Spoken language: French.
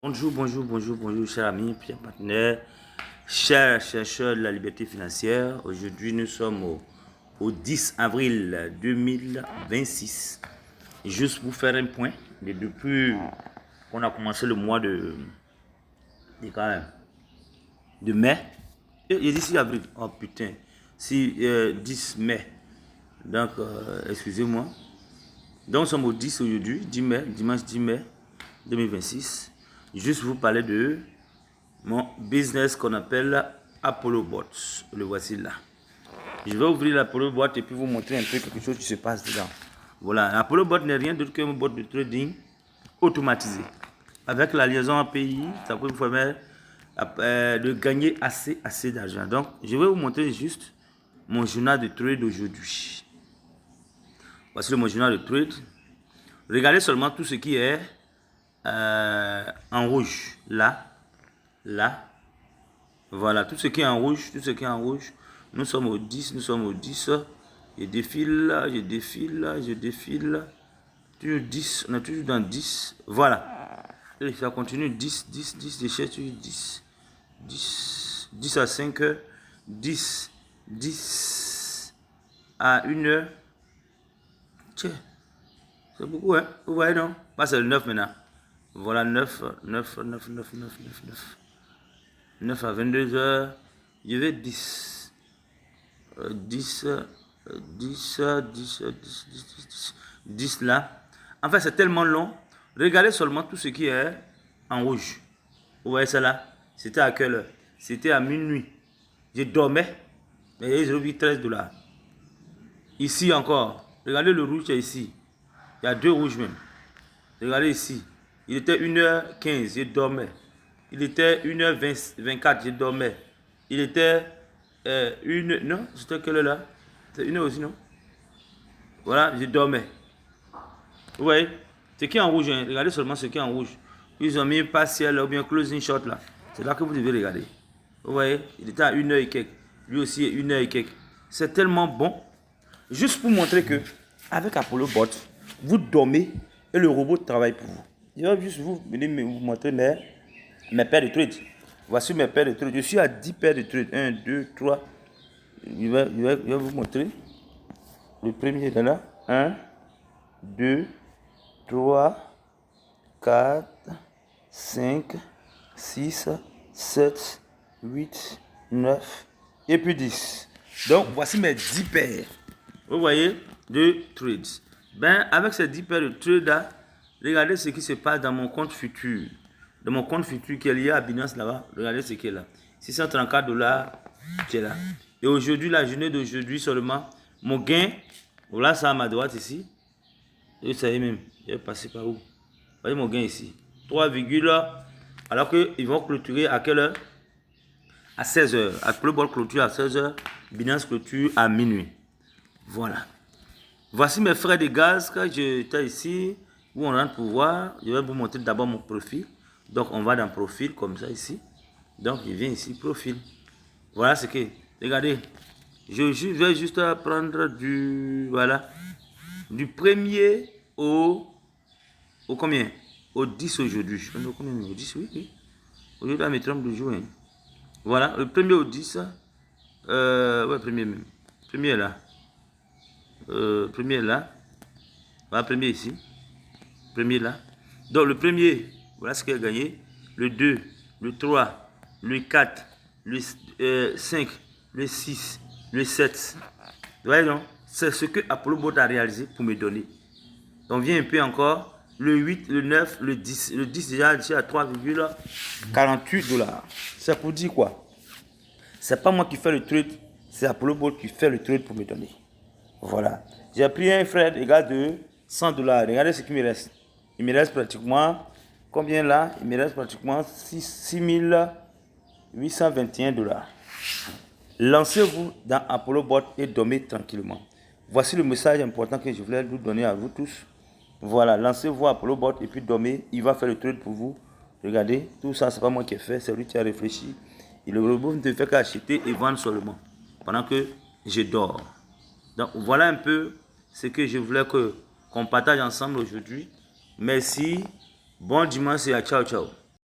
Bonjour, bonjour, bonjour, bonjour, chers amis, chers partenaires, chers chercheurs de la liberté financière. Aujourd'hui, nous sommes au 10 avril 2026. Juste pour faire un point, depuis qu'on a commencé le mois de mai, et d'ici avril, oh putain, si 10 mai, donc excusez-moi. Donc nous sommes au 10 aujourd'hui, 10 mai, dimanche 10 mai 2026. Juste vous parler de mon business qu'on appelle Apollo Bots. Le voici là. Je vais ouvrir l'Apollo Bot et puis vous montrer un peu quelque chose qui se passe dedans. Voilà, Apollo Bot n'est rien d'autre qu'un bot de trading automatisé. Avec la liaison API, ça peut vous permettre de gagner assez d'argent. Donc, je vais vous montrer juste mon journal de trade d'aujourd'hui. Voici mon journal de trade. Regardez seulement tout ce qui est en rouge. Là. Voilà, tout ce qui est en rouge, Nous sommes au 10. Je défile. Toujours 10, on est toujours dans 10. Voilà. Et ça continue, 10, déchets, 10 à 5 heures, 10 à 1 heure. Tiens, c'est beaucoup, hein? Vous voyez, non? Bah, c'est le 9 maintenant. Voilà, 9 à 22 heures. Je vais 10. 10 là. En fait, c'est tellement long. Regardez seulement tout ce qui est en rouge. Vous voyez ça là? C'était à quelle heure? C'était à minuit. Je dormais. Et j'ai vu 13 $. Ici encore. Regardez le rouge ici. Il y a deux rouges même. Regardez ici. Il était 1h15, je dormais. Il était 1h24, je dormais. Il était non, c'était quelle heure là? C'est 1h aussi, non? Voilà, je dormais. Vous voyez? Ce qui est en rouge, hein. Regardez seulement ce qui est en rouge. Ils ont mis partiel ou bien closing short là. C'est là que vous devez regarder. Vous voyez? Il était à 1h et quelques. Lui aussi, 1h et quelques. C'est tellement bon. Juste pour montrer que, avec Apollo Bot, vous dormez et le robot travaille pour vous. Je vais juste vous montrer mes paires de trades. Voici mes paires de trades. Je suis à 10 paires de trades. 1, 2, 3. Je vais vous montrer. Le premier est là. 1, 2, 3, 4, 5, 6, 7, 8, 9 et puis 10. Donc, voici mes 10 paires. Vous voyez, de trades. Ben, avec ces 10 paires de trades là, regardez ce qui se passe dans mon compte futur. Dans mon compte futur qui est lié à Binance là-bas, regardez ce qui est là. 634 $, qui est là. Et aujourd'hui, la journée d'aujourd'hui seulement, mon gain, voilà ça à ma droite ici. Et vous savez même, je vais passer par où? Vous voyez mon gain ici. 3, alors qu'ils vont clôturer à quelle heure? À 16 h. Apollo Bot clôture à 16 h. Binance clôture à minuit. Voilà. Voici mes frais de gaz que j'étais ici, où on rentre pour voir. Je vais vous montrer d'abord mon profil. Donc, on va dans profil, comme ça, ici. Donc, je viens ici, profil. Voilà ce que... Regardez. Je vais juste prendre du... Voilà. Du 1er au combien? Au 10 aujourd'hui. Je sais pas combien, au 10, oui. Aujourd'hui, mes 30 de jour. Hein. Voilà, le 1er au 10. Ouais, premier même. Premier là. Premier là. Voilà, premier ici. Premier là. Donc le premier, voilà ce qu'il a gagné. Le 2, le 3, le 4, le 5, le 6, le 7. Vous voyez non? C'est ce que Apollo Bot a réalisé pour me donner. Donc vient un peu encore. Le 8, le 9, le 10. Le 10 déjà à 3,48 $. C'est pour dire quoi? C'est pas moi qui fais le trade. C'est Apollo Bot qui fait le trade pour me donner. Voilà. J'ai pris un frais égal de 100 $. Regardez ce qui me reste. Il me reste pratiquement, combien là? Il me reste pratiquement 6 821 $. Lancez-vous dans Apollo Bot et dormez tranquillement. Voici le message important que je voulais vous donner à vous tous. Voilà, lancez-vous à Apollo Bot et puis dormez. Il va faire le trade pour vous. Regardez, tout ça, c'est pas moi qui ai fait, c'est lui qui a réfléchi. Et le robot ne fait qu'acheter et vendre seulement pendant que je dors. Donc voilà un peu ce que je voulais qu'on partage ensemble aujourd'hui. Merci, bon dimanche et à ciao ciao.